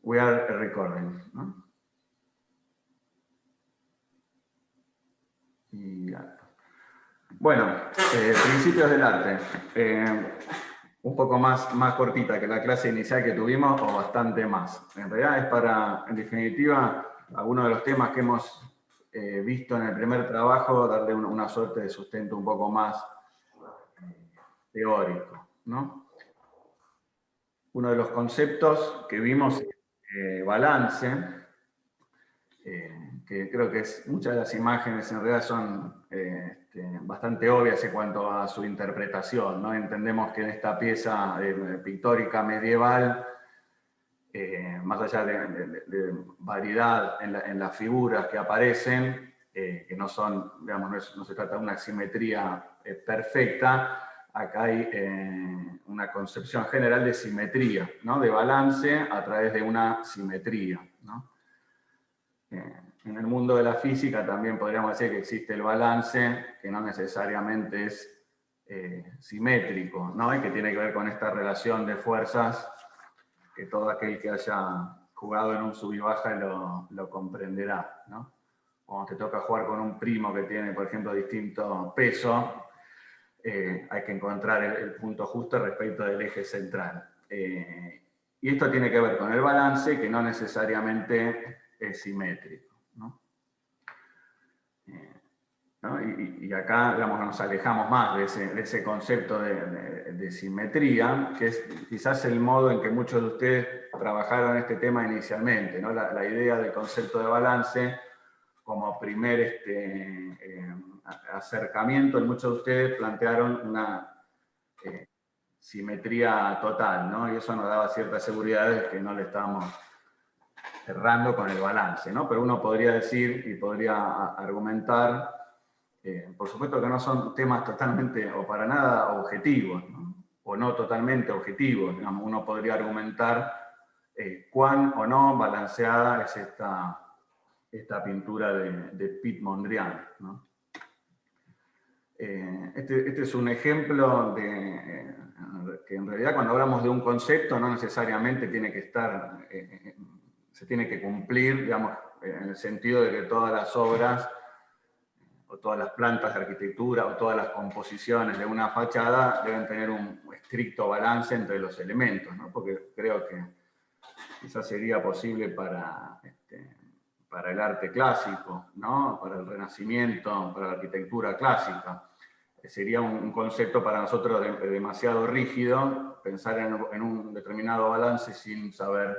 We are recording, ¿no? Y bueno, principios del arte. Un poco más cortita que la clase inicial que tuvimos, o bastante más. En realidad es para, en definitiva, algunos de los temas que hemos visto en el primer trabajo, darle una suerte de sustento un poco más teórico, ¿no? Uno de los conceptos que vimos es balance, que creo que muchas de las imágenes en realidad son bastante obvias en cuanto a su interpretación, ¿no? Entendemos que en esta pieza pictórica medieval, más allá de variedad en las figuras que aparecen, que no son, digamos, no se trata de una simetría perfecta, acá hay una concepción general de simetría, ¿no? De balance a través de una simetría, ¿no? En el mundo de la física también podríamos decir que existe el balance, que no necesariamente es simétrico, ¿no? Y que tiene que ver con esta relación de fuerzas que todo aquel que haya jugado en un sub y baja lo comprenderá, ¿no? Cuando te toca jugar con un primo que tiene, por ejemplo, distinto peso, hay que encontrar el punto justo respecto del eje central. Y esto tiene que ver con el balance, que no necesariamente es simétrico, ¿no? Y acá, digamos, nos alejamos más de ese concepto de simetría, que es quizás el modo en que muchos de ustedes trabajaron este tema inicialmente, ¿no? La idea del concepto de balance como primer acercamiento, en muchos de ustedes plantearon una simetría total, ¿no? Y eso nos daba cierta seguridad de que no le estábamos errando con el balance, ¿no? Pero uno podría decir y podría argumentar, por supuesto que no son temas totalmente o para nada objetivos, ¿no? O no totalmente objetivos, digamos, uno podría argumentar cuán o no balanceada es esta pintura de Piet Mondrian, ¿no? Este es un ejemplo de que en realidad cuando hablamos de un concepto no necesariamente tiene que estar, se tiene que cumplir, digamos, en el sentido de que todas las obras o todas las plantas de arquitectura o todas las composiciones de una fachada deben tener un estricto balance entre los elementos, ¿no? Porque creo que quizás sería posible para el arte clásico, ¿no? Para el Renacimiento, para la arquitectura clásica. Sería un concepto para nosotros demasiado rígido pensar en un determinado balance sin saber,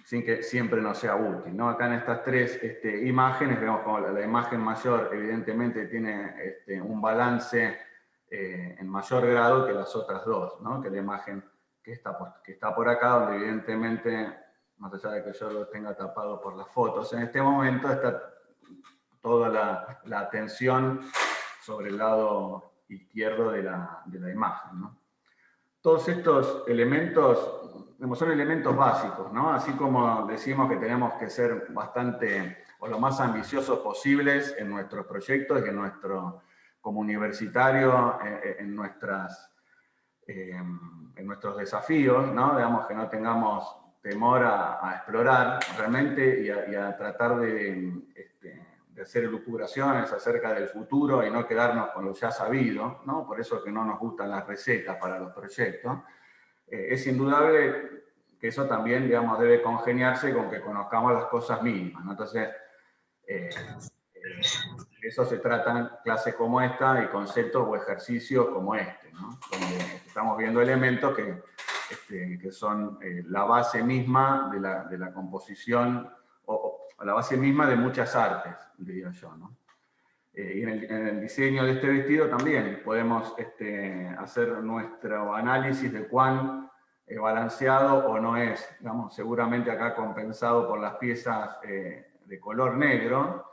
sin que siempre nos sea útil, ¿no? Acá en estas tres imágenes vemos como la imagen mayor evidentemente tiene un balance en mayor grado que las otras dos, ¿no? Que la imagen que está por acá, donde evidentemente, más allá de que yo lo tenga tapado por las fotos, en este momento está toda la atención sobre el lado izquierdo de la imagen, ¿no? Todos estos elementos son elementos básicos, ¿no? Así como decimos que tenemos que ser bastante, o lo más ambiciosos posibles en nuestros proyectos y en nuestro, como universitario, en nuestros desafíos, ¿no? Digamos que no tengamos temor a explorar realmente y a tratar de hacer elucubraciones acerca del futuro y no quedarnos con lo ya sabido, ¿no? Por eso es que no nos gustan las recetas para los proyectos. Es indudable que eso también, digamos, debe congeniarse con que conozcamos las cosas mínimas, ¿no? Entonces, eso se tratan clases como esta y conceptos o ejercicios como este, ¿no? Donde estamos viendo elementos que son la base misma de la composición o la base misma de muchas artes, diría yo, ¿no? Y en el diseño de este vestido también podemos hacer nuestro análisis de cuán balanceado o no es, digamos, seguramente acá compensado por las piezas de color negro.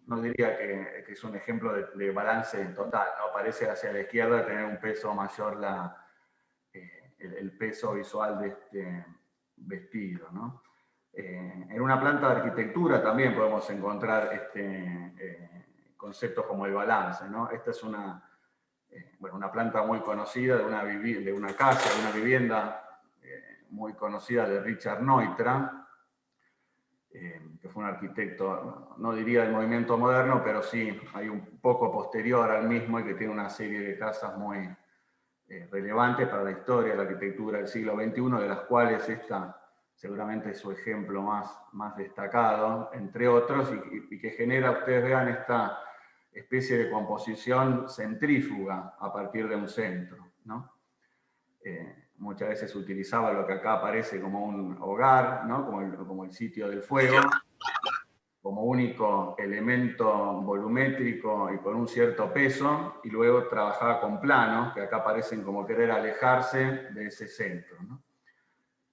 No diría que es un ejemplo de balance total, ¿no? Parece hacia la izquierda tener un peso mayor el peso visual de este vestido, ¿no? En una planta de arquitectura también podemos encontrar conceptos como el balance, ¿no? Esta es una bueno, una planta muy conocida de una casa, de una vivienda muy conocida de Richard Neutra, que fue un arquitecto, no diría del movimiento moderno, pero sí hay un poco posterior al mismo y que tiene una serie de casas muy relevantes para la historia de la arquitectura del siglo XXI, de las cuales esta seguramente es su ejemplo más destacado, entre otros, y que genera, ustedes vean, esta especie de composición centrífuga a partir de un centro, ¿no? Muchas veces se utilizaba lo que acá aparece como un hogar, ¿no? como el sitio del fuego, como único elemento volumétrico y con un cierto peso, y luego trabajaba con planos, que acá parecen como querer alejarse de ese centro, ¿no?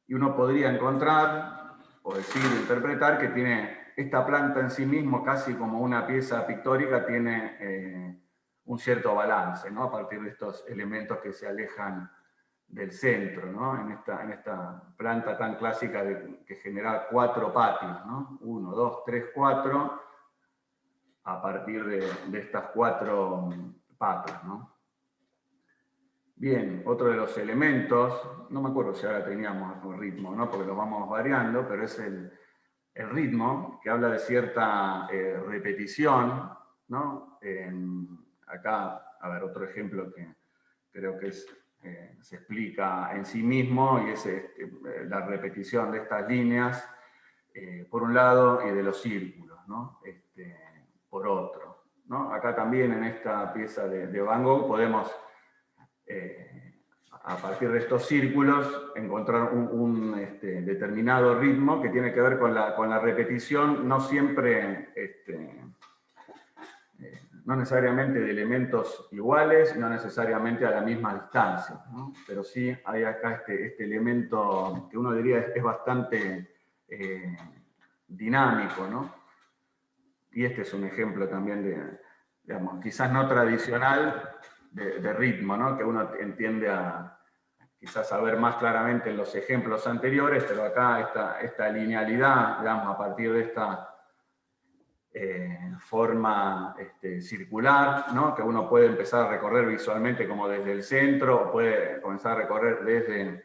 Y uno podría encontrar, o decir, interpretar, que tiene esta planta en sí mismo, casi como una pieza pictórica, tiene un cierto balance, ¿no? A partir de estos elementos que se alejan del centro, ¿no? En esta planta tan clásica que genera 4 patios, ¿no? 1, 2, 3, 4, a partir de estas 4 patas, ¿no? Bien, otro de los elementos, no me acuerdo si ahora teníamos un ritmo, ¿no? Porque lo vamos variando, pero es el ritmo, que habla de cierta repetición, ¿no? Acá, a ver, otro ejemplo que creo que se explica en sí mismo, y es la repetición de estas líneas, por un lado, y de los círculos, ¿no? Por otro, ¿no? Acá también en esta pieza de Van Gogh podemos, a partir de estos círculos, encontrar un determinado ritmo que tiene que ver con la repetición, no siempre, no necesariamente de elementos iguales, no necesariamente a la misma distancia, ¿no? Pero sí hay acá este elemento que uno diría es bastante dinámico, ¿no? Y este es un ejemplo también de, digamos, quizás no tradicional de ritmo, ¿no? Que uno entiende quizás a ver más claramente en los ejemplos anteriores, pero acá esta linealidad, digamos, a partir de esta forma circular, ¿no? Que uno puede empezar a recorrer visualmente como desde el centro, o puede comenzar a recorrer desde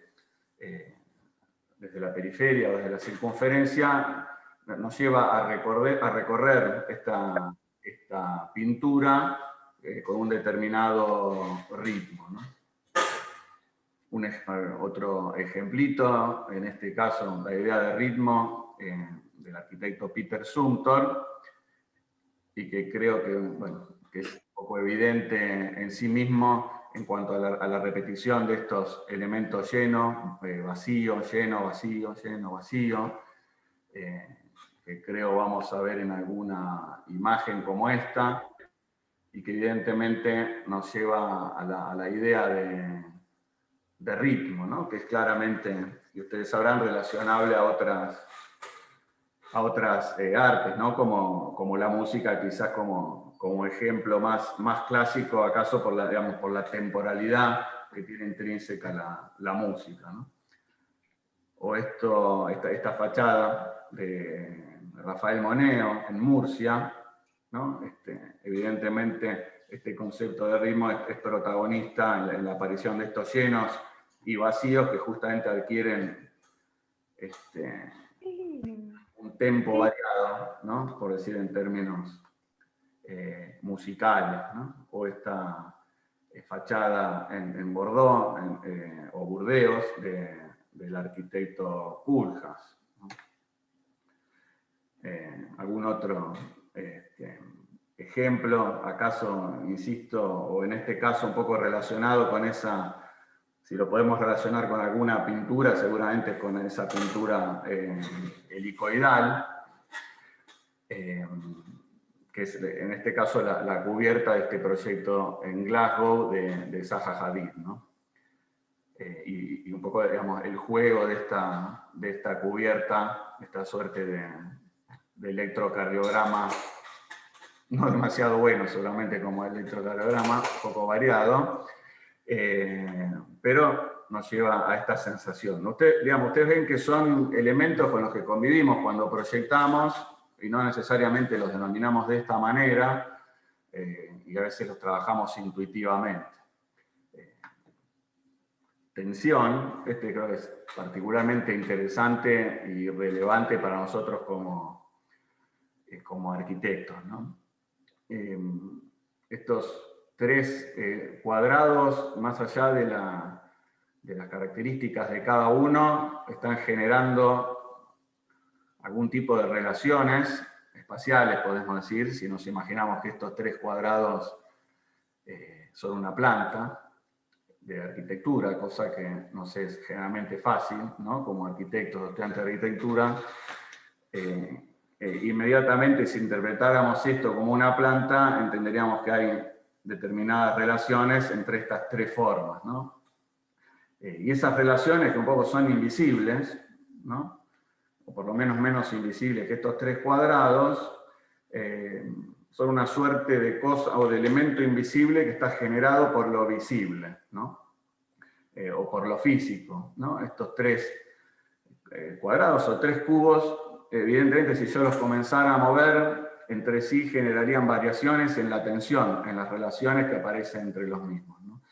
la periferia o desde la circunferencia, nos lleva a recorrer esta pintura con un determinado ritmo, ¿no? Otro ejemplito, en este caso la idea de ritmo del arquitecto Peter Zumthor, y que creo que, bueno, que es un poco evidente en sí mismo en cuanto a la repetición de estos elementos llenos, vacío, lleno, vacío, lleno, vacío, que creo vamos a ver en alguna imagen como esta, y que evidentemente nos lleva a la idea de ritmo, ¿no? Que es claramente, y ustedes sabrán, relacionable a otras artes, ¿no? Como la música, quizás como ejemplo más clásico, acaso por la temporalidad que tiene intrínseca la música, ¿no? O esta fachada de Rafael Moneo en Murcia, ¿no? Evidentemente este concepto de ritmo es protagonista en la aparición de estos llenos y vacíos que justamente adquieren un tempo variado, ¿no? Por decir en términos musicales, ¿no? O esta fachada en Bordeaux o Burdeos del arquitecto Koolhaas, ¿no? ¿Algún otro ejemplo, acaso, insisto, o en este caso un poco relacionado con esa, si lo podemos relacionar con alguna pintura, seguramente con esa pintura helicoidal, que es en este caso la cubierta de este proyecto en Glasgow de Zaha Hadid, ¿no? Y un poco, digamos, el juego de esta cubierta, esta suerte de electrocardiograma, no demasiado bueno seguramente como electrocardiograma, un poco variado, pero nos lleva a esta sensación. Ustedes ven que son elementos con los que convivimos cuando proyectamos, y no necesariamente los denominamos de esta manera, y a veces los trabajamos intuitivamente, tensión, este creo que es particularmente interesante y relevante para nosotros como arquitectos, ¿no? Estos tres cuadrados, más allá de las características de cada uno, están generando algún tipo de relaciones espaciales, podemos decir, si nos imaginamos que estos tres cuadrados son una planta de arquitectura, cosa que nos es generalmente fácil, ¿no? Como arquitectos, estudiantes de arquitectura, inmediatamente si interpretáramos esto como una planta, entenderíamos que hay determinadas relaciones entre estas tres formas, ¿no? Y esas relaciones que un poco son invisibles, ¿no? O por lo menos menos invisibles que estos tres cuadrados, son una suerte de cosa o de elemento invisible que está generado por lo visible, ¿no? O por lo físico, ¿no? Estos tres cuadrados o tres cubos, evidentemente si yo los comenzara a mover entre sí generarían variaciones en la tensión, en las relaciones que aparecen entre los mismos, ¿no?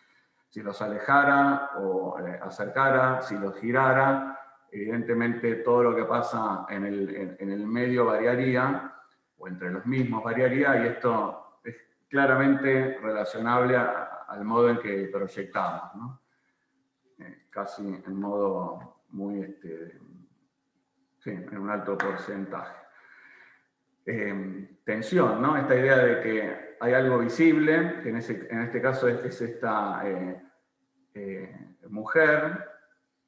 Si los alejara o acercara, si los girara, evidentemente todo lo que pasa en el medio variaría, o entre los mismos variaría, y esto es claramente relacionable al modo en que proyectamos, ¿no? Casi en modo muy, sí, en un alto porcentaje. Tensión, ¿no? Esta idea de que hay algo visible, que en este caso es esta mujer,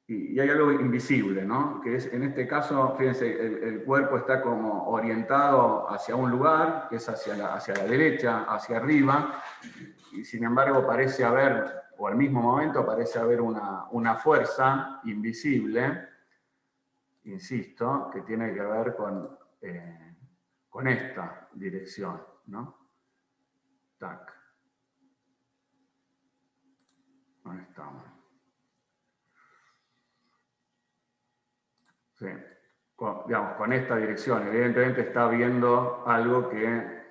y hay algo invisible, ¿no? Que es, en este caso, fíjense, el cuerpo está como orientado hacia un lugar, que es hacia la derecha, hacia arriba, y sin embargo parece haber, o al mismo momento parece haber una fuerza invisible, insisto, que tiene que ver con esta dirección, ¿no? Tac. Ahí estamos. Sí. Con esta dirección. Evidentemente está viendo algo que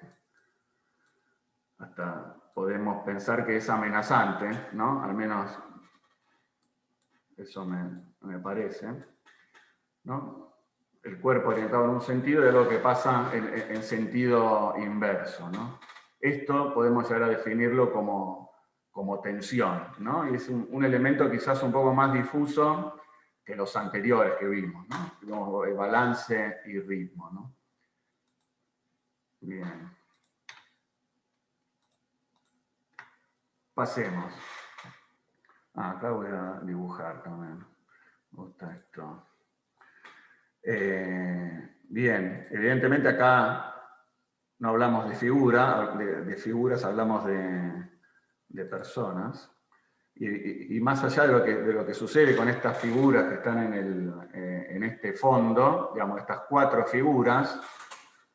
hasta podemos pensar que es amenazante, ¿no? Al menos eso me parece, ¿no? El cuerpo orientado en un sentido de lo que pasa en sentido inverso, ¿no? Esto podemos llegar a definirlo como tensión, ¿no? Y es un elemento quizás un poco más difuso que los anteriores que vimos, ¿no? Como balance y ritmo, ¿no? Bien. Pasemos. Acá voy a dibujar también. Me gusta esto. Bien, evidentemente acá no hablamos de figuras, hablamos de personas. Y más allá de lo que sucede con estas figuras que están en este fondo, digamos, estas cuatro figuras,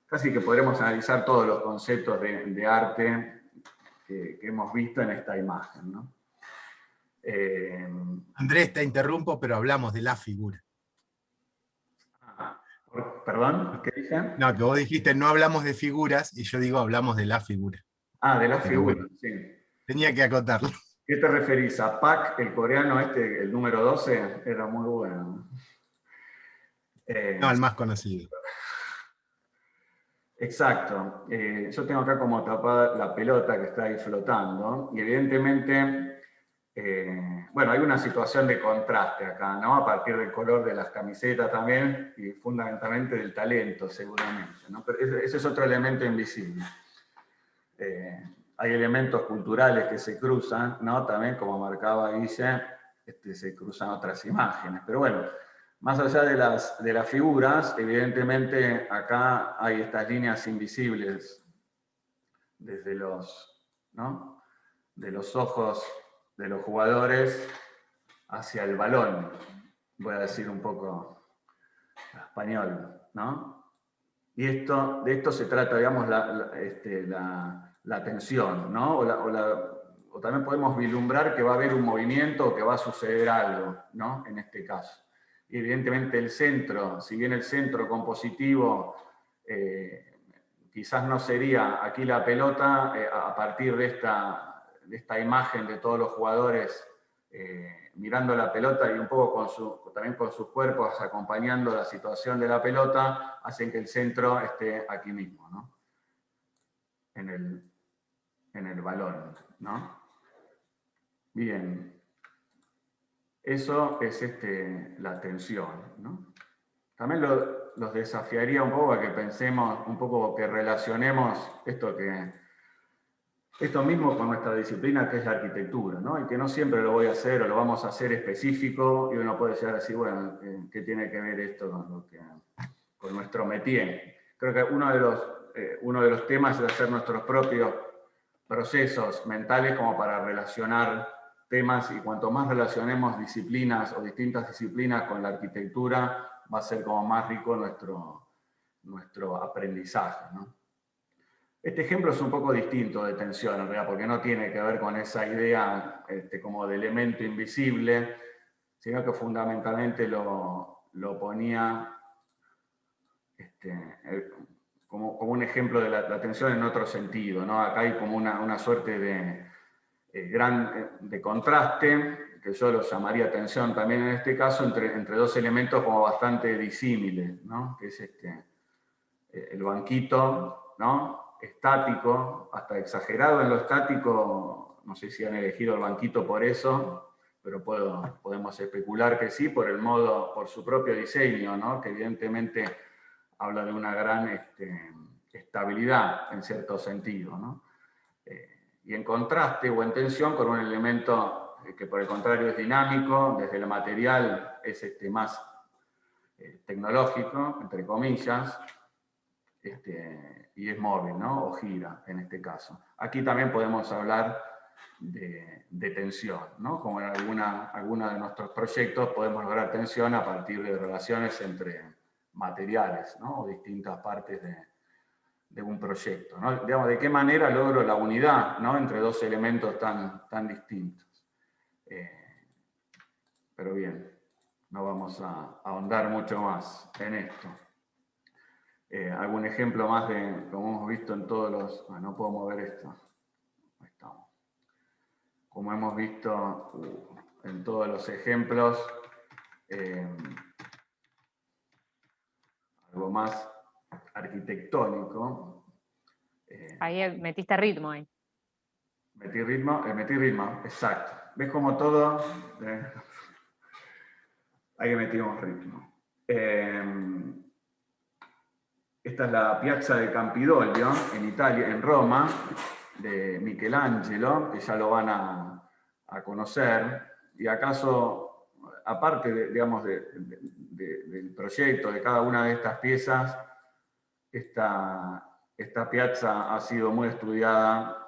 casi que podremos analizar todos los conceptos de arte que hemos visto en esta imagen, ¿no? Andrés, te interrumpo, pero hablamos de la figura. ¿Perdón? ¿Qué dije? No, que vos dijiste no hablamos de figuras y yo digo hablamos de la figura. De la Pero figura, bueno, sí. tenía que acotarlo. ¿Qué te referís? ¿A Pak, el coreano el número 12? Era muy bueno. No, el más conocido. Exacto. Yo tengo acá como tapada la pelota que está ahí flotando y evidentemente, bueno, hay una situación de contraste acá, ¿no? A partir del color de las camisetas también y fundamentalmente del talento, seguramente, ¿no? Pero ese es otro elemento invisible. Hay elementos culturales que se cruzan, ¿no? También, como marcaba Guille, se cruzan otras imágenes. Pero bueno, más allá de las figuras, evidentemente acá hay estas líneas invisibles desde ¿no? De los ojos de los jugadores hacia el balón. Voy a decir un poco español, ¿no? Y de esto se trata, digamos, la tensión, ¿no? O también podemos vislumbrar que va a haber un movimiento o que va a suceder algo, ¿no? En este caso. Y evidentemente el centro, si bien el centro compositivo quizás no sería aquí la pelota, a partir de esta imagen de todos los jugadores mirando la pelota y un poco también con sus cuerpos acompañando la situación de la pelota, hacen que el centro esté aquí mismo, ¿no? En el balón, ¿no? Bien. Eso es la tensión, ¿no? También los desafiaría un poco a que pensemos, un poco que relacionemos esto mismo con nuestra disciplina, que es la arquitectura, ¿no? Y que no siempre lo voy a hacer o lo vamos a hacer específico, y uno puede llegar a decir, bueno, ¿qué tiene que ver esto con nuestro métier? Creo que uno de los temas es hacer nuestros propios procesos mentales como para relacionar temas, y cuanto más relacionemos disciplinas o distintas disciplinas con la arquitectura, va a ser como más rico nuestro aprendizaje, ¿no? Este ejemplo es un poco distinto de tensión, en realidad, porque no tiene que ver con esa idea como de elemento invisible, sino que fundamentalmente lo ponía como un ejemplo de la tensión en otro sentido, ¿no? Acá hay como una suerte de contraste, que yo lo llamaría tensión también en este caso, entre dos elementos como bastante disímiles, ¿no? Que es el banquito, ¿no? Estático, hasta exagerado en lo estático, no sé si han elegido el banquito por eso, pero podemos especular que sí, por su propio diseño, ¿no? Que evidentemente habla de una gran estabilidad en cierto sentido, ¿no? Y en contraste o en tensión con un elemento que por el contrario es dinámico, desde el material es más tecnológico, entre comillas, y es móvil, ¿no? O gira, en este caso. Aquí también podemos hablar de tensión, ¿no? Como en alguna de nuestros proyectos podemos lograr tensión a partir de relaciones entre materiales, ¿no? O distintas partes de un proyecto, ¿no? Digamos, ¿de qué manera logro la unidad, ¿no? Entre dos elementos tan distintos? Pero bien, no vamos a ahondar mucho más en esto. Algún ejemplo más como hemos visto en todos los... no puedo mover esto. Ahí estamos. Como hemos visto en todos los ejemplos, algo más arquitectónico. Ahí metiste ritmo ahí. Metí ritmo, exacto. ¿Ves cómo todo? Ahí metimos ritmo. Esta es la Piazza de Campidoglio, en Italia, en Roma, de Michelangelo, que ya lo van a conocer. Y acaso, aparte, digamos, del proyecto, de cada una de estas piezas, esta piazza ha sido muy estudiada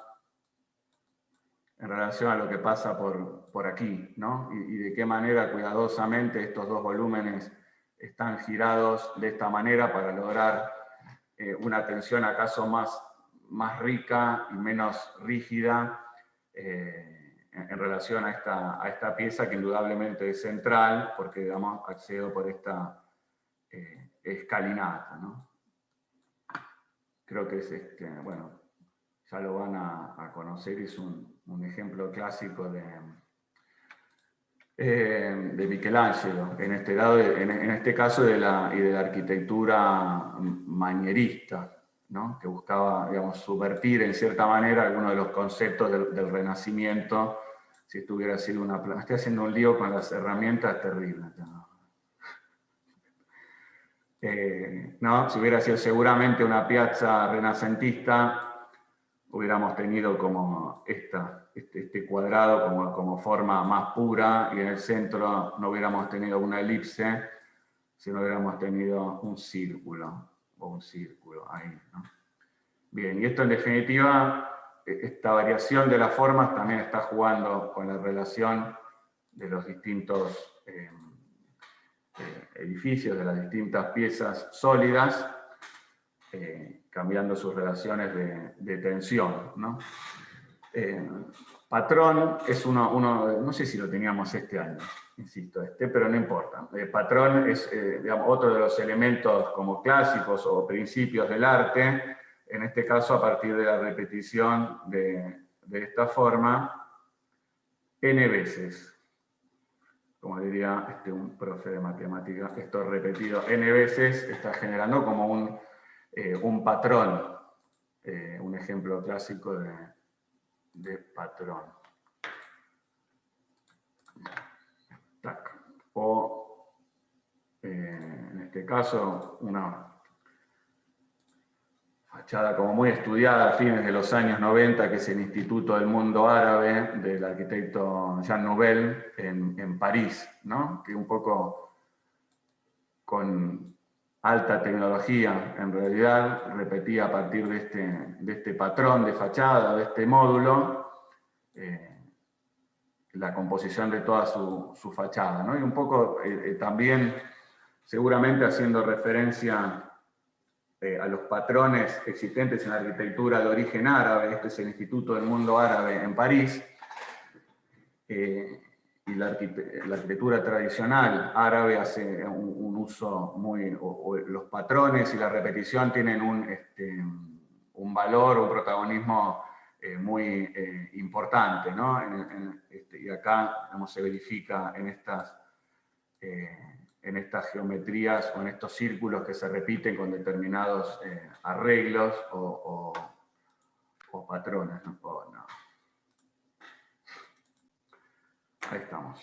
en relación a lo que pasa por aquí, ¿no? Y de qué manera cuidadosamente estos dos volúmenes están girados de esta manera para lograr una tensión acaso más rica y menos rígida en relación a esta pieza que indudablemente es central, porque digamos, accedo por esta escalinata, ¿no? Creo que es bueno, ya lo van a conocer, es un ejemplo clásico de Michelangelo, en este caso de la arquitectura manierista, ¿no? Que buscaba, digamos, subvertir en cierta manera algunos de los conceptos del Renacimiento, si esto hubiera sido una... Estoy haciendo un lío con las herramientas terribles, ¿no? No, si hubiera sido seguramente una piazza renacentista, hubiéramos tenido como este cuadrado como forma más pura, y en el centro no hubiéramos tenido una elipse, sino hubiéramos tenido un círculo, ahí, ¿no? Bien, y esto en definitiva, esta variación de las formas también está jugando con la relación de los distintos edificios, de las distintas piezas sólidas, cambiando sus relaciones de tensión, ¿no? Patrón es uno, no sé si lo teníamos este año, insisto, pero no importa. Patrón es, digamos, otro de los elementos como clásicos o principios del arte, en este caso a partir de la repetición de esta forma n veces, como diría un profe de matemáticas, esto repetido n veces está generando como un patrón, un ejemplo clásico de patrón. Tac. O, en este caso, una fachada como muy estudiada a fines de los años 90, que es el Instituto del Mundo Árabe del arquitecto Jean Nouvel en París, ¿no? Que un poco con alta tecnología, en realidad, repetía a partir de este patrón de fachada, de este módulo, la composición de toda su fachada, ¿no? Y un poco también, seguramente haciendo referencia a los patrones existentes en la arquitectura de origen árabe. Este es el Instituto del Mundo Árabe en París, y la arquitectura tradicional árabe hace un uso muy... los patrones y la repetición tienen un valor, un protagonismo muy importante, ¿no? Y acá se verifica en estas geometrías o en estos círculos que se repiten con determinados arreglos o patrones, ¿no? Ahí estamos.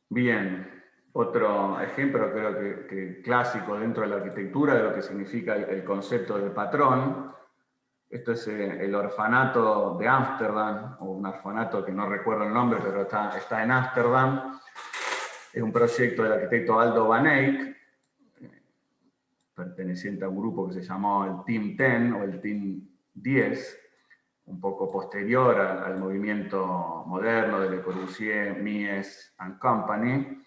Bien, otro ejemplo creo que clásico dentro de la arquitectura de lo que significa el concepto de patrón. Esto es el orfanato de Ámsterdam, o un orfanato que no recuerdo el nombre, pero está en Ámsterdam. Es un proyecto del arquitecto Aldo Van Eyck, perteneciente a un grupo que se llamó el Team 10 o el Team 10, un poco posterior al movimiento moderno de Le Corbusier, Mies and Company.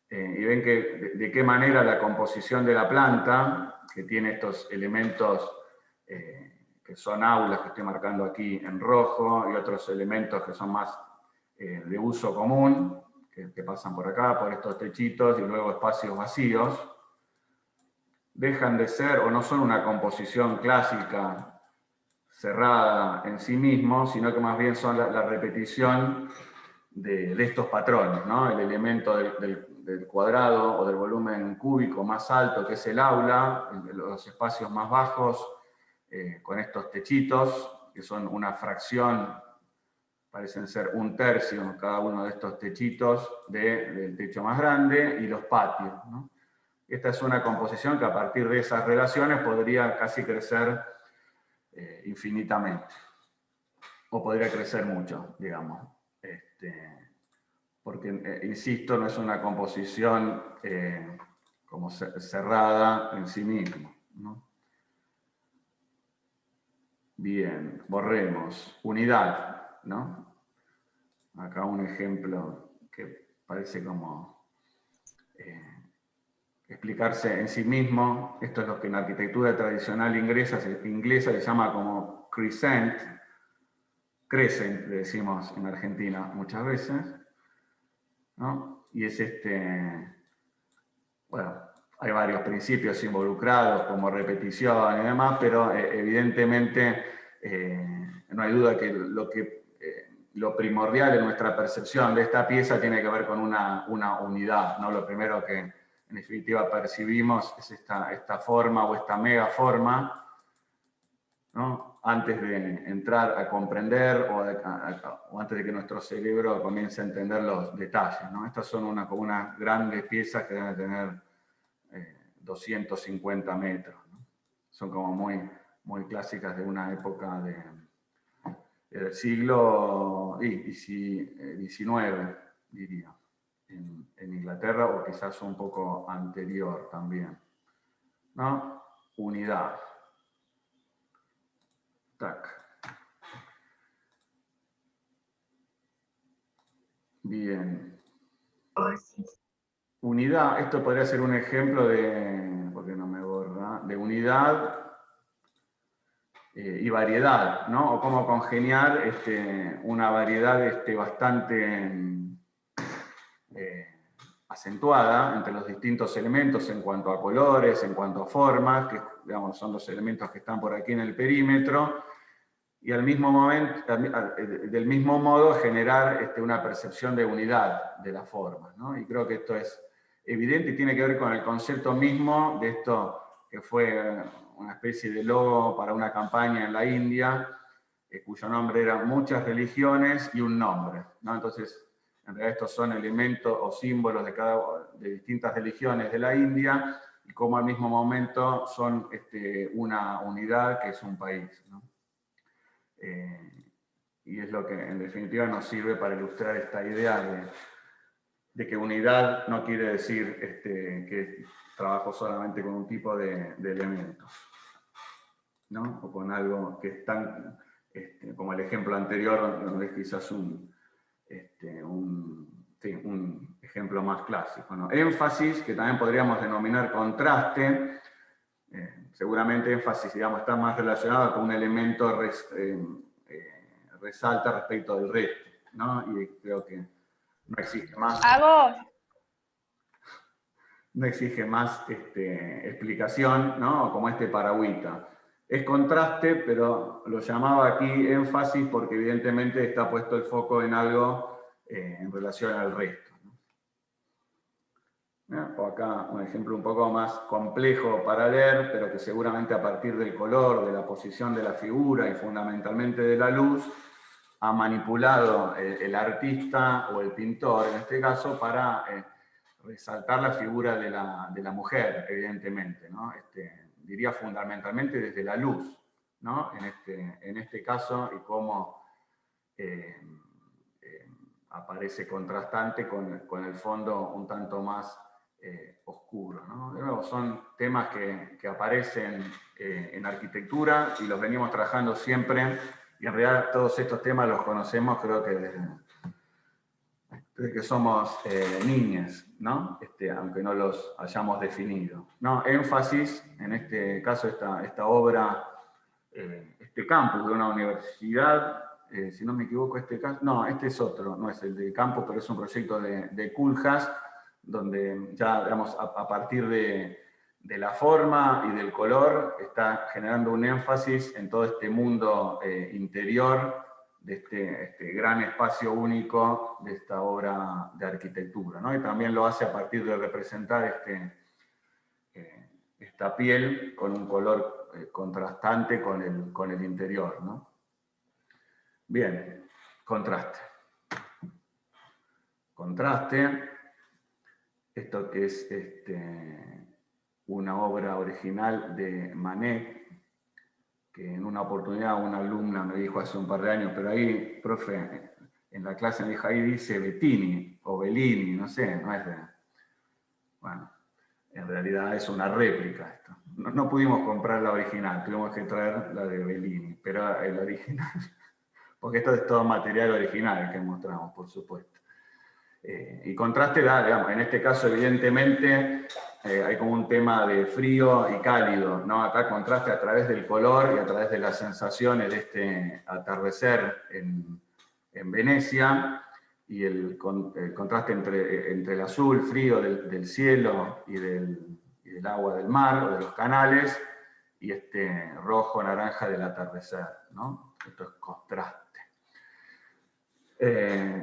Y ven que de qué manera la composición de la planta, que tiene estos elementos que son aulas, que estoy marcando aquí en rojo, y otros elementos que son más de uso común, que pasan por acá, por estos techitos, y luego espacios vacíos, dejan de ser o no son una composición clásica cerrada en sí mismo, sino que más bien son la repetición de estos patrones, ¿no? El elemento del cuadrado o del volumen cúbico más alto, que es el aula, los espacios más bajos, con estos techitos, que son una fracción, parecen ser un tercio cada uno de estos techitos del techo más grande, y los patios, ¿no? Esta es una composición que a partir de esas relaciones podría casi crecer infinitamente, o podría crecer mucho, digamos. Porque, insisto, no es una composición como cerrada en sí misma, ¿no? Bien, borremos. Unidad, ¿no? Acá un ejemplo que parece como explicarse en sí mismo. Esto es lo que en la arquitectura tradicional inglesa se llama como crescent, le decimos en Argentina muchas veces, ¿no? Y es bueno, hay varios principios involucrados, como repetición y demás, pero evidentemente no hay duda que lo primordial en nuestra percepción de esta pieza tiene que ver con una unidad, ¿no? Lo primero que en definitiva percibimos es esta forma o esta megaforma, ¿no? Antes de entrar a comprender o antes de que nuestro cerebro comience a entender los detalles, ¿no? Estas son como unas grandes piezas que deben tener 250 metros, ¿no? Son como muy clásicas de una época del siglo XIX, diría, en Inglaterra, o quizás un poco anterior también, ¿no? Unidad. Tac. Bien. Unidad, esto podría ser un ejemplo porque no me borra, de unidad y variedad, ¿no? O cómo congeniar una variedad bastante acentuada entre los distintos elementos en cuanto a colores, en cuanto a formas, que digamos, son los elementos que están por aquí en el perímetro, y al mismo momento, del mismo modo generar una percepción de unidad de la forma, ¿no? Y creo que esto es evidente y tiene que ver con el concepto mismo de esto que fue una especie de logo para una campaña en la India, cuyo nombre era Muchas religiones y un nombre, ¿no? Entonces, en realidad estos son elementos o símbolos de distintas religiones de la India, y como al mismo momento son una unidad que es un país, ¿no? Y es lo que en definitiva nos sirve para ilustrar esta idea de que unidad no quiere decir que trabajo solamente con un tipo de elementos, ¿no? O con algo que es tan, como el ejemplo anterior, donde es quizás un ejemplo más clásico, ¿no? Énfasis, que también podríamos denominar contraste. Seguramente énfasis, digamos, está más relacionado con un elemento resalta respecto del resto, ¿no? Y creo que no exige más. No exige más explicación, ¿no? Como paragüita. Es contraste, pero lo llamaba aquí énfasis porque evidentemente está puesto el foco en algo en relación al resto, ¿no? O acá un ejemplo un poco más complejo para leer, pero que seguramente a partir del color, de la posición de la figura y fundamentalmente de la luz, ha manipulado el artista o el pintor, en este caso, para resaltar la figura de la mujer, evidentemente, ¿no? Diría fundamentalmente desde la luz, ¿no? En este caso, y cómo aparece contrastante con el fondo un tanto más oscuro, ¿no? De nuevo, son temas que aparecen en arquitectura y los venimos trabajando siempre, y en realidad todos estos temas los conocemos, creo que desde que somos niñas, ¿no? Aunque no los hayamos definido, ¿no? Énfasis, en este caso, esta obra, este campus de una universidad, si no me equivoco, no, este es otro, no es el del campus, pero es un proyecto de Culjas, donde ya, digamos, a partir de la forma y del color, está generando un énfasis en todo este mundo interior, de este gran espacio único de esta obra de arquitectura, ¿no? Y también lo hace a partir de representar esta piel con un color contrastante con el interior, ¿no? Bien, contraste. Contraste, esto que es una obra original de Manet, que en una oportunidad una alumna me dijo hace un par de años, pero ahí, profe, en la clase me dijo, ahí dice Bettini o Bellini, no sé, no es de... Bueno, en realidad es una réplica esto. No pudimos comprar la original, tuvimos que traer la de Bellini, pero el original, porque esto es todo material original que mostramos, por supuesto. Y contraste da, digamos, en este caso evidentemente hay como un tema de frío y cálido, ¿no? Acá contraste a través del color y a través de las sensaciones de este atardecer en Venecia, y el contraste entre el azul frío del cielo y del agua del mar o de los canales, y este rojo naranja del atardecer, ¿no? Esto es contraste.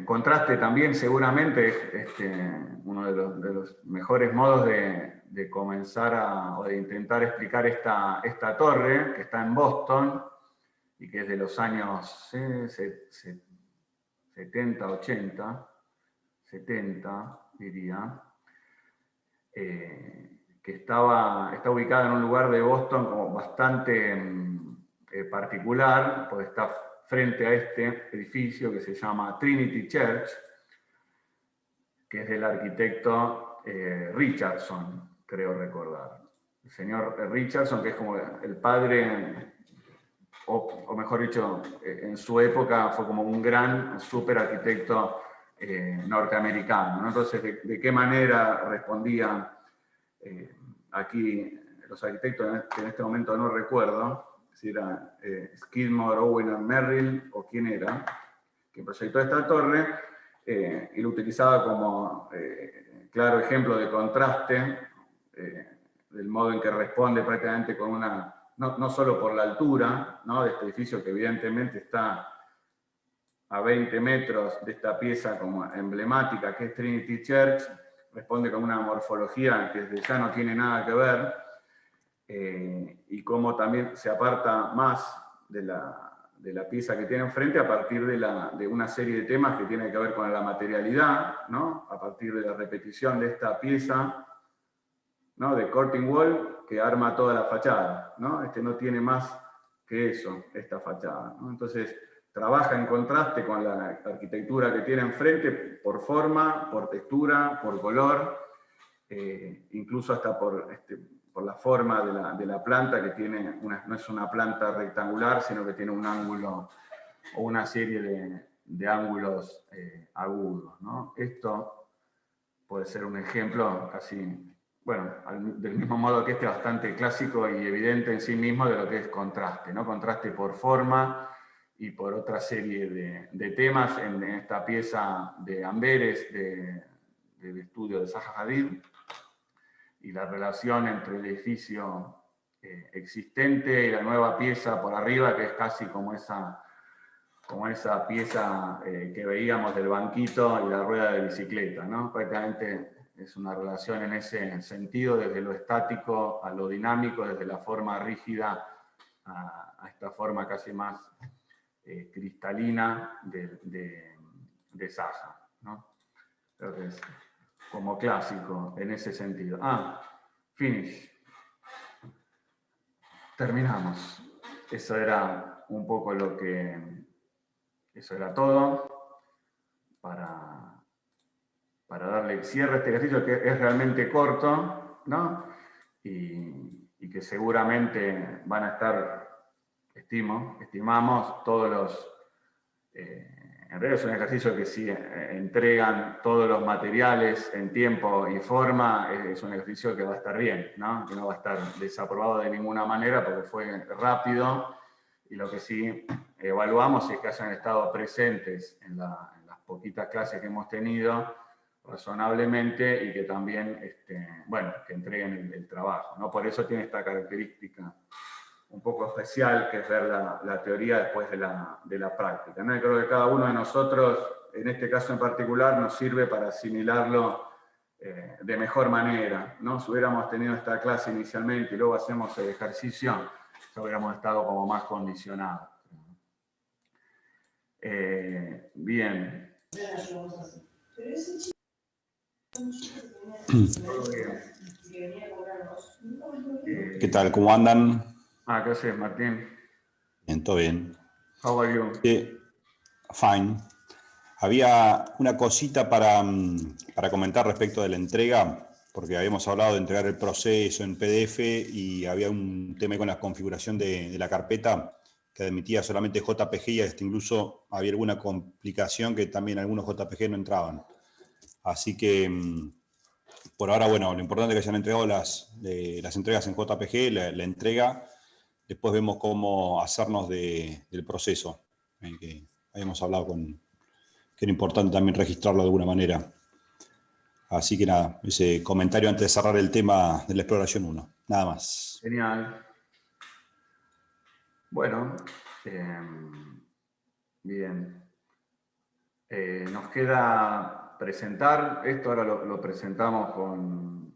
Contraste también seguramente uno de los mejores modos de comenzar o de intentar explicar esta torre que está en Boston y que es de los años 70, 80, 70 diría, que está ubicada en un lugar de Boston como bastante particular, porque está frente a este edificio que se llama Trinity Church, que es del arquitecto Richardson, creo recordar. El señor Richardson, que es como el padre, o mejor dicho, en su época fue como un gran super arquitecto norteamericano, ¿no? Entonces, ¿de qué manera respondían aquí los arquitectos, que en este momento no recuerdo, si era Skidmore, Owen Merrill o quién era, que proyectó esta torre, y lo utilizaba como claro ejemplo de contraste, del modo en que responde prácticamente con una no solo por la altura, ¿no?, de este edificio, que evidentemente está a 20 metros de esta pieza como emblemática, que es Trinity Church, responde con una morfología que desde ya no tiene nada que ver, y cómo también se aparta más de la pieza que tiene enfrente a partir de una serie de temas que tienen que ver con la materialidad, ¿no?, a partir de la repetición de esta pieza, ¿no?, de curtain wall, que arma toda la fachada, ¿no? No tiene más que eso, esta fachada, ¿no? Entonces, trabaja en contraste con la arquitectura que tiene enfrente por forma, por textura, por color, incluso hasta por la forma de la planta, que tiene no es una planta rectangular, sino que tiene un ángulo o una serie de ángulos agudos, ¿no? Esto puede ser un ejemplo casi, bueno, del mismo modo que bastante clásico y evidente en sí mismo de lo que es contraste, ¿no? Contraste por forma y por otra serie de temas en esta pieza de Amberes, del estudio de Zaha Hadid, y la relación entre el edificio existente y la nueva pieza por arriba, que es casi como esa pieza que veíamos del banquito y la rueda de bicicleta, ¿no? Prácticamente es una relación en ese sentido, desde lo estático a lo dinámico, desde la forma rígida a esta forma casi más cristalina de Zaha, ¿no? Creo que es como clásico en ese sentido. Finish. Terminamos. Eso era un poco eso era todo para darle cierre a este ejercicio, que es realmente corto, ¿no? Y que seguramente van a estar, estimamos, todos los... en realidad es un ejercicio que si entregan todos los materiales en tiempo y forma, es un ejercicio que va a estar bien, ¿no? Que no va a estar desaprobado de ninguna manera porque fue rápido, y lo que sí evaluamos es que hayan estado presentes en las poquitas clases que hemos tenido razonablemente, y que también, bueno, que entreguen el trabajo, ¿no? Por eso tiene esta característica un poco especial, que es ver la teoría después de la práctica, ¿no? Y creo que cada uno de nosotros, en este caso en particular, nos sirve para asimilarlo de mejor manera, ¿no? Si hubiéramos tenido esta clase inicialmente y luego hacemos el ejercicio, ya hubiéramos estado como más condicionados. Bien. ¿Qué tal? ¿Cómo andan? ¿Qué haces, Martín? Bien, todo bien. How are you? Fine. Había una cosita para comentar respecto de la entrega, porque habíamos hablado de entregar el proceso en PDF y había un tema con la configuración de la carpeta que admitía solamente JPG, y incluso había alguna complicación que también algunos JPG no entraban. Así que por ahora, bueno, lo importante es que hayan entregado las entregas en JPG, la entrega. Después vemos cómo hacernos del proceso, que habíamos hablado que era importante también registrarlo de alguna manera. Así que nada, ese comentario antes de cerrar el tema de la exploración 1. Nada más. Genial. Bueno, bien. Nos queda presentar esto, ahora lo presentamos con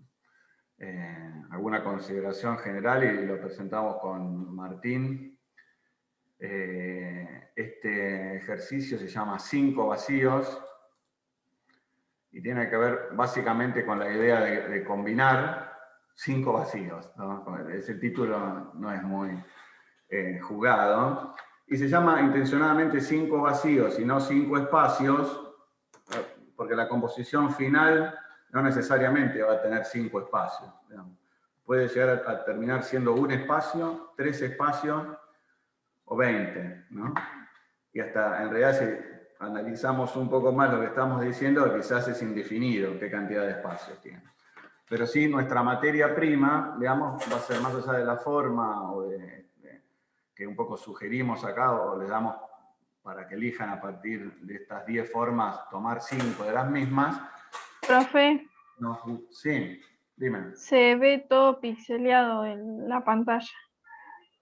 alguna consideración general y lo presentamos con Martín. Este ejercicio se llama 5 vacíos y tiene que ver básicamente con la idea de combinar 5 vacíos, ¿no? Ese título no es muy jugado, y se llama intencionadamente 5 vacíos y no 5 espacios, porque la composición final no necesariamente va a tener 5 espacios, digamos. Puede llegar a terminar siendo un espacio, 3 espacios o 20, ¿no? Y hasta en realidad, si analizamos un poco más lo que estamos diciendo, quizás es indefinido qué cantidad de espacios tiene. Pero sí, nuestra materia prima, digamos, va a ser más allá de la forma o que un poco sugerimos acá, o les damos para que elijan a partir de estas 10 formas, tomar 5 de las mismas. Profe, Sí, dime. se ve todo pixeleado en la pantalla.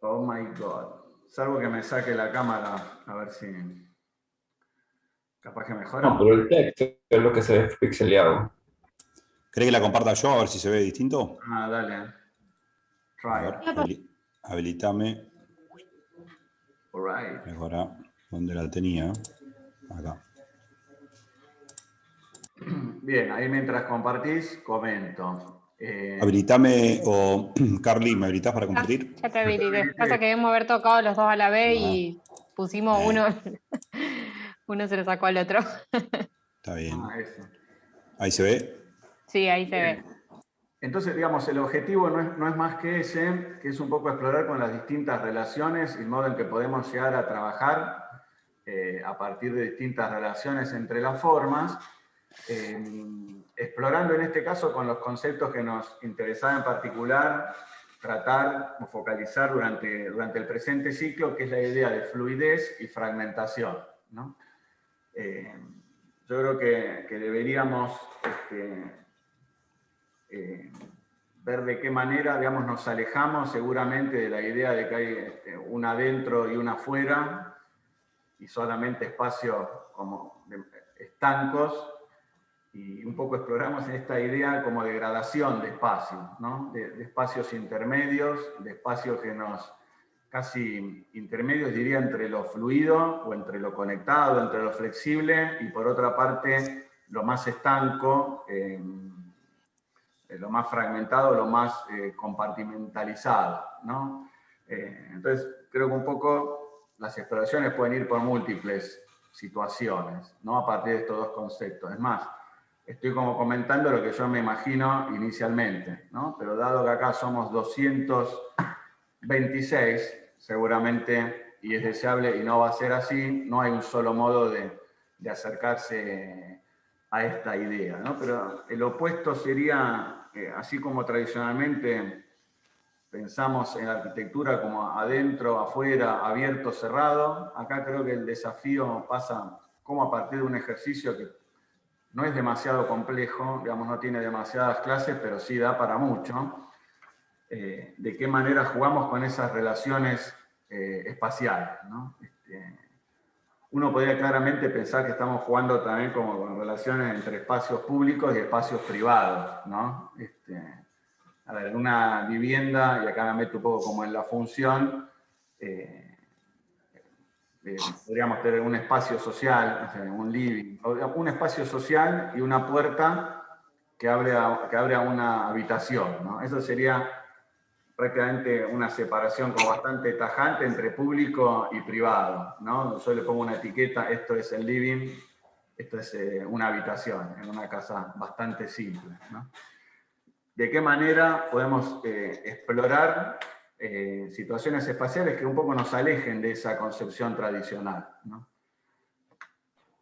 Oh my God. Salvo que me saque la cámara, a ver si... Capaz que mejora. No, pero el texto es lo que se ve pixeleado. ¿Cree que la comparta yo a ver si se ve distinto? Ah, dale. A Try. ver, habilitame. All right. Ahora, ¿dónde la tenía? Acá. Bien, ahí mientras compartís, comento. Habilitame, o Carly, ¿me habilitás para compartir? Ya te habilité. Pasa que debemos haber tocado los dos a la vez y pusimos uno, uno se lo sacó al otro. Está bien. Eso. Ahí se ve. Sí, ahí se ve. Entonces, digamos, el objetivo no es más que ese, que es un poco explorar con las distintas relaciones y el modo en que podemos llegar a trabajar a partir de distintas relaciones entre las formas, explorando en este caso con los conceptos que nos interesaba en particular tratar o focalizar durante el presente ciclo, que es la idea de fluidez y fragmentación, ¿no? Yo creo que deberíamos ver de qué manera, digamos, nos alejamos seguramente de la idea de que hay una adentro y una afuera, y solamente espacios como estancos, y un poco exploramos esta idea como de gradación de espacios, ¿no? De espacios intermedios, de espacios que nos, casi intermedios diría, entre lo fluido o entre lo conectado, entre lo flexible, y por otra parte lo más estanco, lo más fragmentado, lo más compartimentalizado, ¿no? Entonces, creo que un poco las exploraciones pueden ir por múltiples situaciones, ¿no? A partir de estos dos conceptos. Es más, estoy como comentando lo que yo me imagino inicialmente, ¿no? Pero dado que acá somos 226, seguramente, y es deseable y no va a ser así, no hay un solo modo de acercarse a esta idea, ¿no? Pero el opuesto sería, así como tradicionalmente pensamos en la arquitectura como adentro, afuera, abierto, cerrado, acá creo que el desafío pasa como a partir de un ejercicio que no es demasiado complejo, digamos, no tiene demasiadas clases, pero sí da para mucho, de qué manera jugamos con esas relaciones espaciales, ¿no? Uno podría claramente pensar que estamos jugando también como con relaciones entre espacios públicos y espacios privados, ¿no? A ver, en una vivienda, y acá me meto un poco como en la función, podríamos tener un espacio social, o sea, un living, un espacio social y una puerta que abre a una habitación, ¿no? Eso sería prácticamente una separación como bastante tajante entre público y privado, ¿no? Yo le pongo una etiqueta, esto es el living, esto es una habitación, en una casa bastante simple, ¿no? ¿De qué manera podemos explorar situaciones espaciales que un poco nos alejen de esa concepción tradicional, ¿no?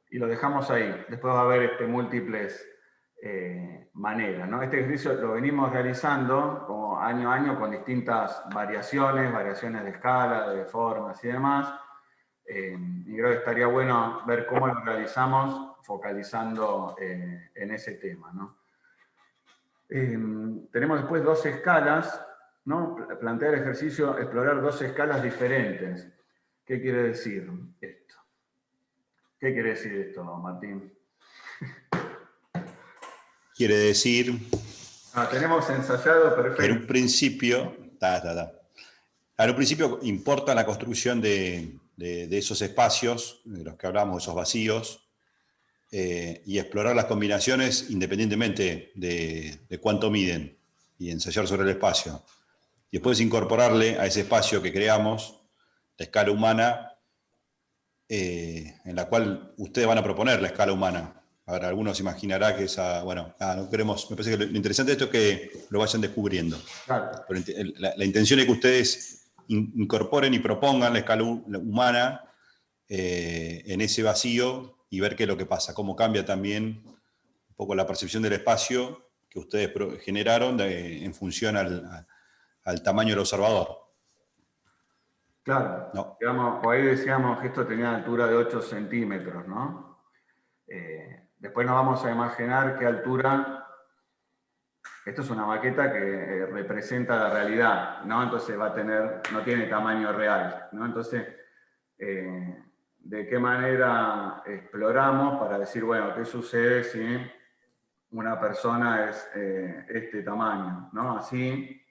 Y lo dejamos ahí. Después va a haber múltiples maneras, ¿no? Este ejercicio lo venimos realizando como año a año con distintas variaciones de escala, de formas y demás. Y creo que estaría bueno ver cómo lo realizamos focalizando en ese tema, ¿no? Tenemos después dos escalas, ¿no? Plantear el ejercicio, explorar dos escalas diferentes. ¿Qué quiere decir esto? ¿Qué quiere decir esto, Martín? Quiere decir tenemos ensayado perfecto. que en un principio, en un principio importa la construcción de esos espacios, de los que hablamos, esos vacíos, y explorar las combinaciones independientemente de cuánto miden y ensayar sobre el espacio. Y después incorporarle a ese espacio que creamos la escala humana, en la cual ustedes van a proponer la escala humana. Ahora, algunos imaginará que esa, bueno, no queremos, me parece que lo interesante de esto es que lo vayan descubriendo. Claro. Pero la intención es que ustedes incorporen y propongan la escala humana en ese vacío y ver qué es lo que pasa, cómo cambia también un poco la percepción del espacio que ustedes generaron en función al tamaño del observador. Claro, No. digamos, por ahí decíamos que esto tenía altura de 8 centímetros, ¿no? Después nos vamos a imaginar qué altura esto es una maqueta que representa la realidad, ¿no? Entonces va a tener, no tiene tamaño real, ¿no? Entonces, ¿de qué manera exploramos para decir, bueno, qué sucede si una persona es este tamaño, ¿no? Así,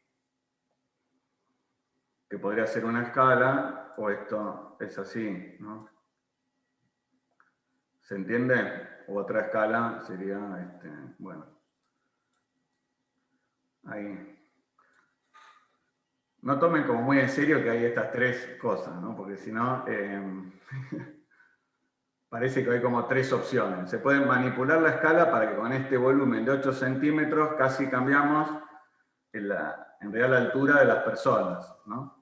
que podría ser una escala, o esto es así, ¿no? ¿Se entiende? Otra escala sería, bueno, ahí. No tomen como muy en serio que hay estas tres cosas, ¿no? Porque si no, parece que hay como tres opciones. Se puede manipular la escala para que con este volumen de 8 centímetros casi cambiamos en realidad la altura de las personas, ¿no?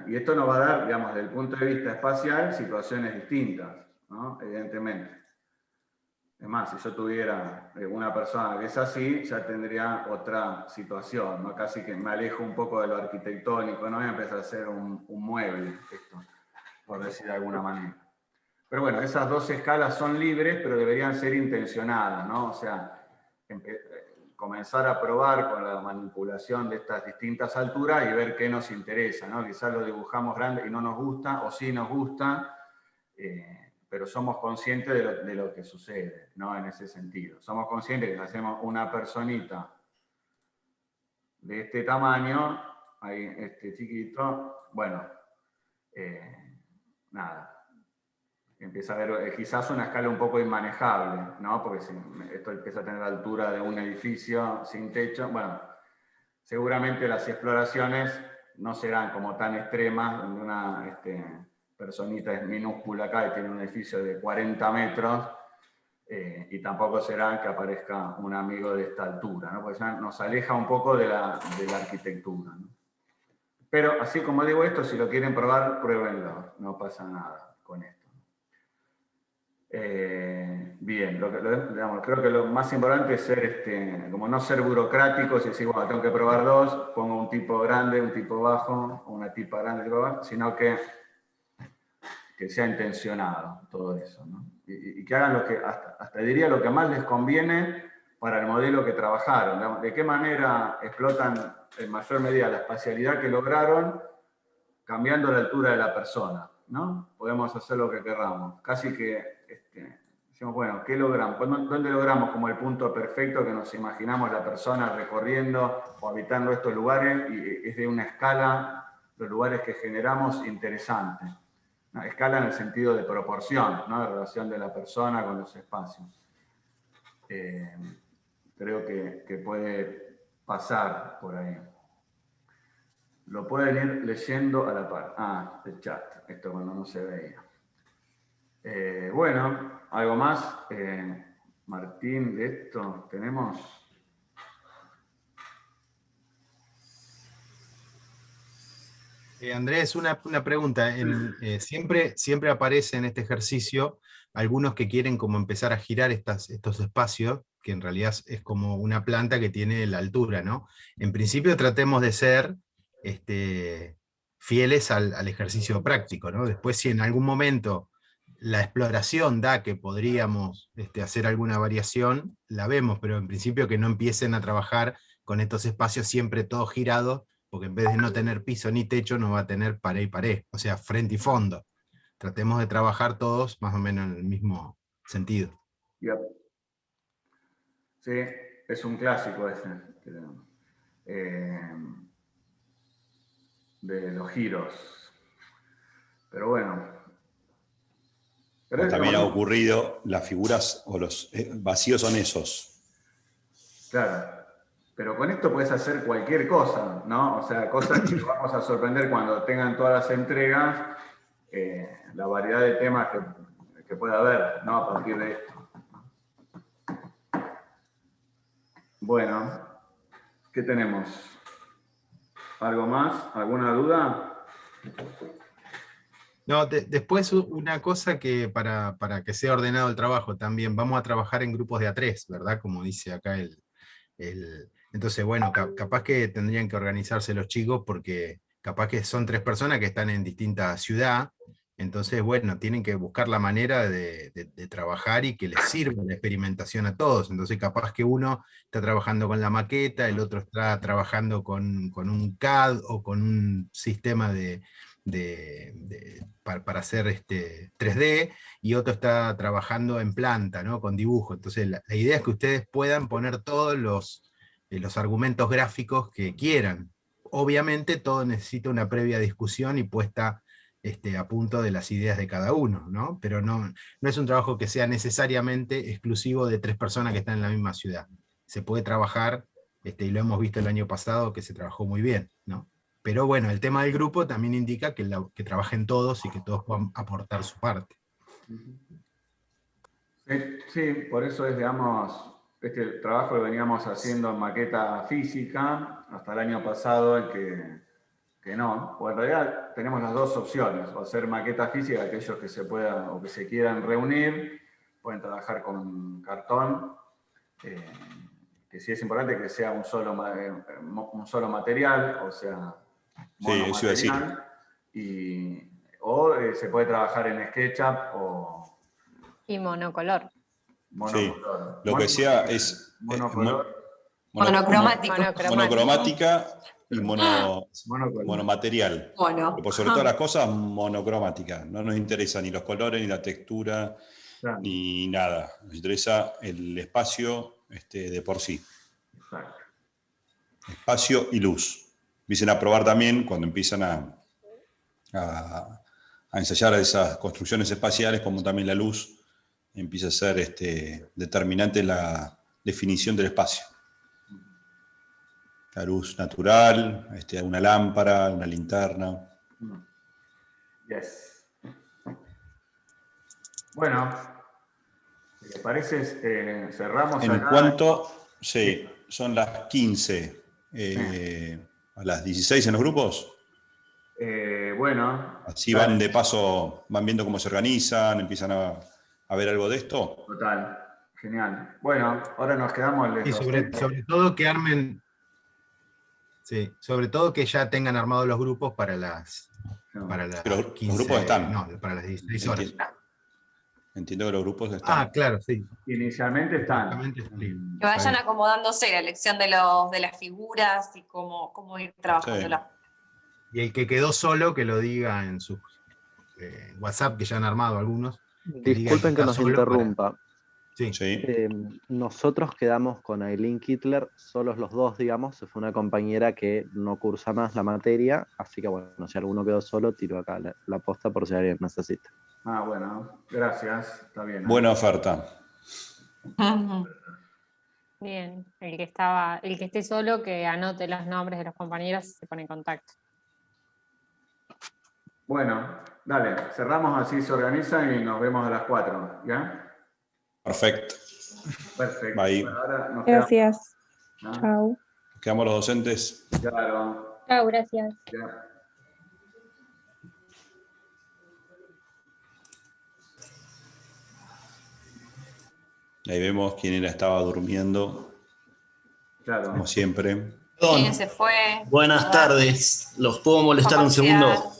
Y esto nos va a dar, digamos, desde el punto de vista espacial, situaciones distintas, ¿no? Evidentemente. Es más, si yo tuviera una persona que es así, ya tendría otra situación, ¿no? Casi que me alejo un poco de lo arquitectónico, ¿no? Y empiezo a hacer un mueble, esto, por decir de alguna manera. Pero bueno, esas dos escalas son libres, pero deberían ser intencionadas, ¿no? O sea, comenzar a probar con la manipulación de estas distintas alturas y ver qué nos interesa, ¿no? Quizás lo dibujamos grande y no nos gusta, o sí nos gusta, pero somos conscientes de lo que sucede, ¿no? En ese sentido. Somos conscientes que si hacemos una personita de este tamaño, ahí, chiquito, bueno, nada. Empieza a haber quizás una escala un poco inmanejable, ¿no? Porque si esto empieza a tener la altura de un edificio sin techo, bueno, seguramente las exploraciones no serán como tan extremas, donde una personita es minúscula acá y tiene un edificio de 40 metros, y tampoco será que aparezca un amigo de esta altura, ¿no? Porque ya nos aleja un poco de la arquitectura, ¿no? Pero así como digo esto, si lo quieren probar, pruébenlo, no pasa nada con esto. Bien, digamos, creo que lo más importante es ser, como no ser burocráticos y decir, bueno, tengo que probar dos, pongo un tipo grande, un tipo bajo, una tipa grande, un tipo bajo, sino que sea intencionado todo eso, ¿no? Y que hagan lo que, hasta diría lo que más les conviene para el modelo que trabajaron, digamos, de qué manera explotan en mayor medida la espacialidad que lograron cambiando la altura de la persona, ¿no? Podemos hacer lo que querramos. Casi que decimos, bueno, ¿qué logramos? ¿Dónde logramos como el punto perfecto que nos imaginamos la persona recorriendo o habitando estos lugares? Y es de una escala, los lugares que generamos, interesante. Una escala en el sentido de proporción, ¿no? De relación de la persona con los espacios. Creo que puede pasar por ahí. Lo pueden ir leyendo a la par. Ah, el chat, esto cuando no se veía. Bueno, algo más. Martín, de esto tenemos. Andrés, una pregunta. Siempre aparece en este ejercicio algunos que quieren como empezar a girar estos espacios, que en realidad es como una planta que tiene la altura, ¿no? En principio tratemos de ser fieles al ejercicio práctico, ¿no? Después, si en algún momento la exploración da que podríamos hacer alguna variación, la vemos, pero en principio que no empiecen a trabajar con estos espacios siempre todos girados, porque en vez de no tener piso ni techo, no va a tener pared y pared, o sea, frente y fondo. Tratemos de trabajar todos más o menos en el mismo sentido. Yep. Sí, es un clásico ese. De los giros. Pero bueno. Pero también ha ocurrido, las figuras o los vacíos son esos. Claro. Pero con esto puedes hacer cualquier cosa, ¿no? O sea, cosas que nos vamos a sorprender cuando tengan todas las entregas, la variedad de temas que puede haber, ¿no? A partir de esto. Bueno, ¿qué tenemos? ¿Algo más? ¿Alguna duda? No, después una cosa que para que sea ordenado el trabajo también, vamos a trabajar en grupos de A3, ¿verdad? Como dice acá entonces, bueno, capaz que tendrían que organizarse los chicos porque capaz que son 3 personas que están en distinta ciudad, Entonces, bueno, tienen que buscar la manera de trabajar y que les sirva la experimentación a todos. Entonces, capaz que uno está trabajando con la maqueta, el otro está trabajando con un CAD o con un sistema para hacer 3D, y otro está trabajando en planta, ¿no? Con dibujo. Entonces, la idea es que ustedes puedan poner todos los argumentos gráficos que quieran. Obviamente, todo necesita una previa discusión y puesta a punto de las ideas de cada uno, ¿no? Pero no es un trabajo que sea necesariamente exclusivo de 3 personas que están en la misma ciudad. Se puede trabajar, y lo hemos visto el año pasado, que se trabajó muy bien, ¿no? Pero bueno, el tema del grupo también indica que trabajen todos y que todos puedan aportar su parte. Sí, por eso es, digamos, este trabajo que veníamos haciendo en maqueta física hasta el año pasado, en que no, o en realidad tenemos las dos opciones, o hacer maqueta física, aquellos que se puedan o que se quieran reunir, pueden trabajar con cartón, que sí es importante que sea un solo material, o sea, Sí, eso iba a decir. o se puede trabajar en SketchUp o Y monocolor. monocolor. Lo que sea es monocromática y monomaterial. Por sobre todas las cosas, monocromática. No nos interesa ni los colores, ni la textura, Claro. ni nada. Nos interesa el espacio de por sí. Exacto. Espacio y luz. Empiecen a probar también cuando empiezan a ensayar esas construcciones espaciales, como también la luz empieza a ser determinante en la definición del espacio. La luz natural, una lámpara, una linterna. Yes. Bueno, si les parece, cerramos En acá. cuanto, sí, son las 15, a las 16 en los grupos. Bueno. Así van de paso, van viendo cómo se organizan, empiezan a ver algo de esto. Total, genial. Bueno, ahora nos quedamos. Y sobre todo que armen, sí, sobre todo que ya tengan armados los grupos para las, Pero 15, los grupos están. No, para las 16 horas. Entiendo que los grupos están. Ah, claro, sí. Inicialmente están. Que vayan acomodándose la elección de las figuras y cómo ir trabajándola. Y el que quedó solo, que lo diga en sus WhatsApp, que ya han armado algunos. Disculpen que nos interrumpa. Sí. Nosotros quedamos con Aileen Kittler, solos los dos, digamos. Se fue una compañera que no cursa más la materia, así que bueno, si alguno quedó solo, tiro acá la posta por si alguien necesita. Ah, bueno, gracias, está bien. Buena oferta. Bien, el que esté solo, que anote los nombres de los compañeros y se pone en contacto. Bueno, dale, cerramos, así se organizan y nos vemos a las 4, ¿ya? Perfecto. Perfecto. Bye. Bueno, ahora nos Gracias. quedamos, Chao. Quedamos los docentes. Claro. Chao, gracias. Ya. Ahí vemos quién estaba durmiendo, Claro. como siempre. ¿Quién se fue? Buenas tardes. ¿Los puedo molestar un segundo?